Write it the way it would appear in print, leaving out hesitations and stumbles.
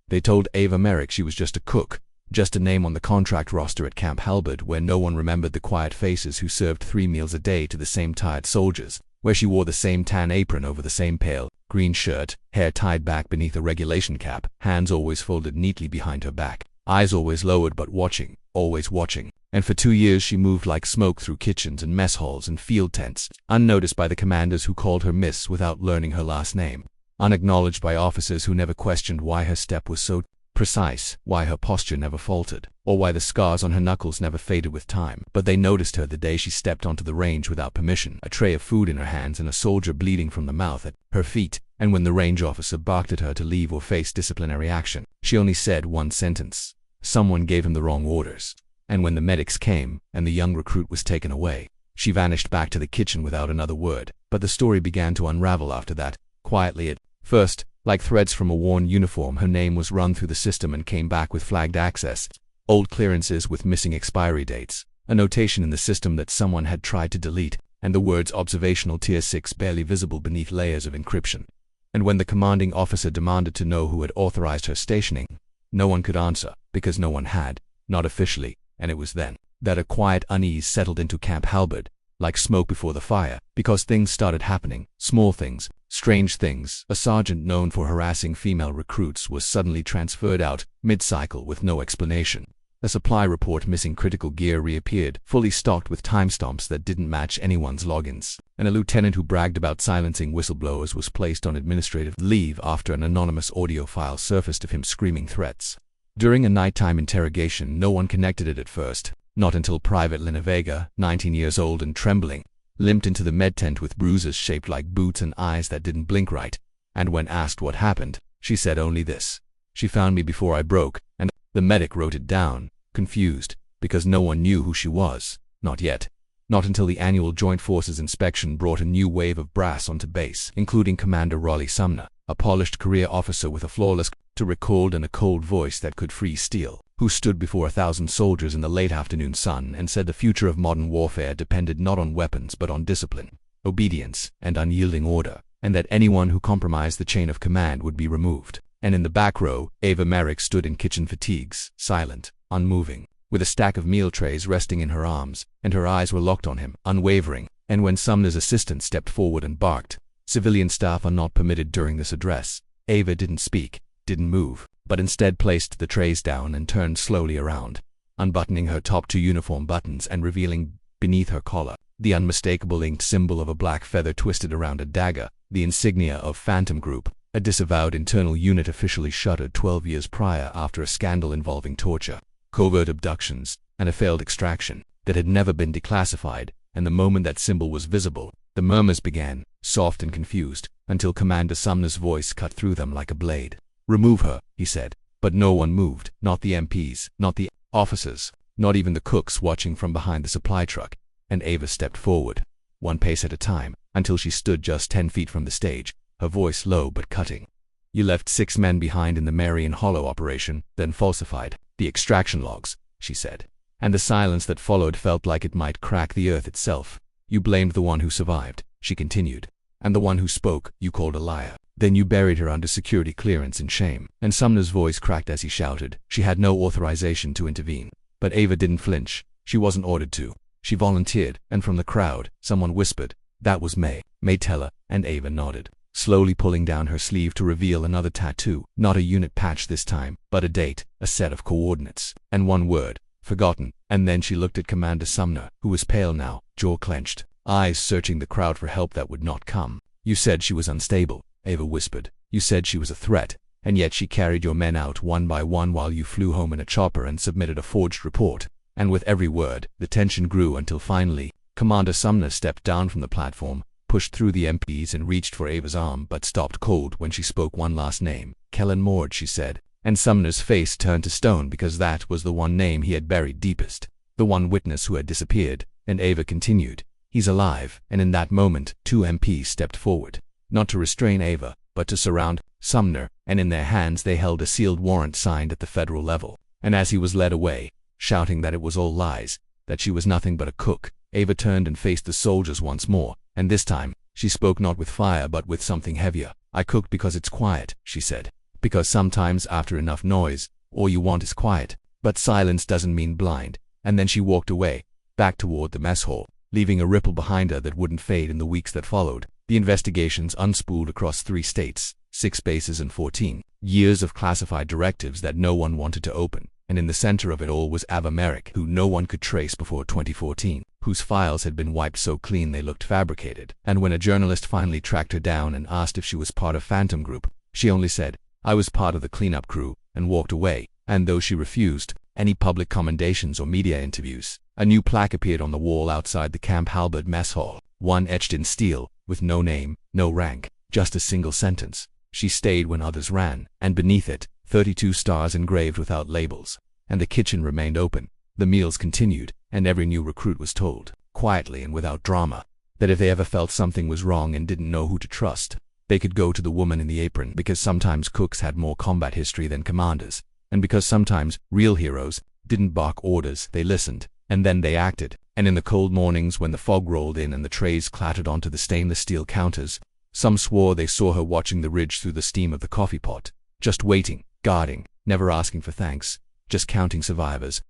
They told Ava Merrick she was just a cook, just a name on the contract roster at Camp Halbert, where no one remembered the quiet faces who served 3 meals a day to the same tired soldiers, where she wore the same tan apron over the same pale green shirt, hair tied back beneath a regulation cap, hands always folded neatly behind her back, eyes always lowered but watching, always watching. And for 2 years she moved like smoke through kitchens and mess halls and field tents, unnoticed by the commanders who called her Miss without learning her last name, unacknowledged by officers who never questioned why her step was so precise, why her posture never faltered, or why the scars on her knuckles never faded with time. But they noticed her the day she stepped onto the range without permission, a tray of food in her hands and a soldier bleeding from the mouth at her feet, and when the range officer barked at her to leave or face disciplinary action, she only said one sentence: "Someone gave him the wrong orders." And when the medics came, and the young recruit was taken away, she vanished back to the kitchen without another word. But the story began to unravel after that, quietly at first. Like threads from a worn uniform, her name was run through the system and came back with flagged access, old clearances with missing expiry dates, a notation in the system that someone had tried to delete, and the words "Observational Tier 6" barely visible beneath layers of encryption. And when the commanding officer demanded to know who had authorized her stationing, no one could answer, because no one had, not officially, and it was then that a quiet unease settled into Camp Halbert, like smoke before the fire, because things started happening, small things, strange things. A sergeant known for harassing female recruits was suddenly transferred out, mid-cycle, with no explanation. A supply report missing critical gear reappeared, fully stocked with timestamps that didn't match anyone's logins. And a lieutenant who bragged about silencing whistleblowers was placed on administrative leave after an anonymous audio file surfaced of him screaming threats. During a nighttime interrogation, no one connected it at first, not until Private Lina Vega, 19 years old and trembling, limped into the med tent with bruises shaped like boots and eyes that didn't blink right. And when asked what happened, she said only this: "She found me before I broke," and the medic wrote it down, confused, because no one knew who she was. Not yet. Not until the annual Joint Forces inspection brought a new wave of brass onto base, including Commander Raleigh Sumner, a polished career officer with a flawless record and a cold voice that could freeze steel, who stood before 1,000 soldiers in the late afternoon sun and said the future of modern warfare depended not on weapons but on discipline, obedience, and unyielding order, and that anyone who compromised the chain of command would be removed. And in the back row, Ava Merrick stood in kitchen fatigues, silent, unmoving, with a stack of meal trays resting in her arms, and her eyes were locked on him, unwavering. And when Sumner's assistant stepped forward and barked, "Civilian staff are not permitted during this address," Ava didn't speak, didn't move, but instead placed the trays down and turned slowly around, unbuttoning her top 2 uniform buttons and revealing beneath her collar the unmistakable inked symbol of a black feather twisted around a dagger, the insignia of Phantom Group, a disavowed internal unit officially shuttered 12 years prior after a scandal involving torture, covert abductions, and a failed extraction that had never been declassified. And the moment that symbol was visible, the murmurs began, soft and confused, until Commander Sumner's voice cut through them like a blade. "Remove her," he said. But no one moved, not the MPs, not the officers, not even the cooks watching from behind the supply truck. And Ava stepped forward, one pace at a time, until she stood just 10 feet from the stage, her voice low but cutting. "You left 6 men behind in the Marion Hollow operation, then falsified the extraction logs," she said. And the silence that followed felt like it might crack the earth itself. "You blamed the one who survived," she continued. "And the one who spoke, you called a liar. Then you buried her under security clearance in shame." And Sumner's voice cracked as he shouted. She had no authorization to intervene. But Ava didn't flinch. She wasn't ordered to. She volunteered, and from the crowd, someone whispered, "That was May Teller," and Ava nodded, slowly pulling down her sleeve to reveal another tattoo, not a unit patch this time, but a date, a set of coordinates, and one word: "Forgotten." And then she looked at Commander Sumner, who was pale now, jaw clenched, eyes searching the crowd for help that would not come. "You said she was unstable," Ava whispered. "You said she was a threat, and yet she carried your men out one by one while you flew home in a chopper and submitted a forged report." And with every word, the tension grew until finally, Commander Sumner stepped down from the platform, pushed through the MPs and reached for Ava's arm, but stopped cold when she spoke one last name. "Kellen Mord," she said. And Sumner's face turned to stone because that was the one name he had buried deepest, the one witness who had disappeared. And Ava continued, "He's alive." And in that moment, 2 MPs stepped forward, not to restrain Ava, but to surround Sumner, and in their hands they held a sealed warrant signed at the federal level. And as he was led away, shouting that it was all lies, that she was nothing but a cook, Ava turned and faced the soldiers once more, and this time, she spoke not with fire but with something heavier. "I cooked because it's quiet," she said. because sometimes after enough noise, all you want is quiet. But silence doesn't mean blind. And then she walked away, back toward the mess hall, leaving a ripple behind her that wouldn't fade in the weeks that followed. The investigations unspooled across 3 states, 6 bases and 14 years of classified directives that no one wanted to open. And in the center of it all was Ava Merrick, who no one could trace before 2014, whose files had been wiped so clean they looked fabricated. And when a journalist finally tracked her down and asked if she was part of Phantom Group, she only said, "I was part of the cleanup crew," and walked away. And though she refused any public commendations or media interviews, a new plaque appeared on the wall outside the Camp Halberd mess hall, one etched in steel, with no name, no rank, just a single sentence: "She stayed when others ran," and beneath it, 32 stars engraved without labels. And the kitchen remained open. The meals continued, and every new recruit was told, quietly and without drama, that if they ever felt something was wrong and didn't know who to trust, they could go to the woman in the apron, because sometimes cooks had more combat history than commanders, and because sometimes real heroes didn't bark orders, they listened, and then they acted. And in the cold mornings when the fog rolled in and the trays clattered onto the stainless steel counters, some swore they saw her watching the ridge through the steam of the coffee pot, just waiting, guarding, never asking for thanks, just counting survivors,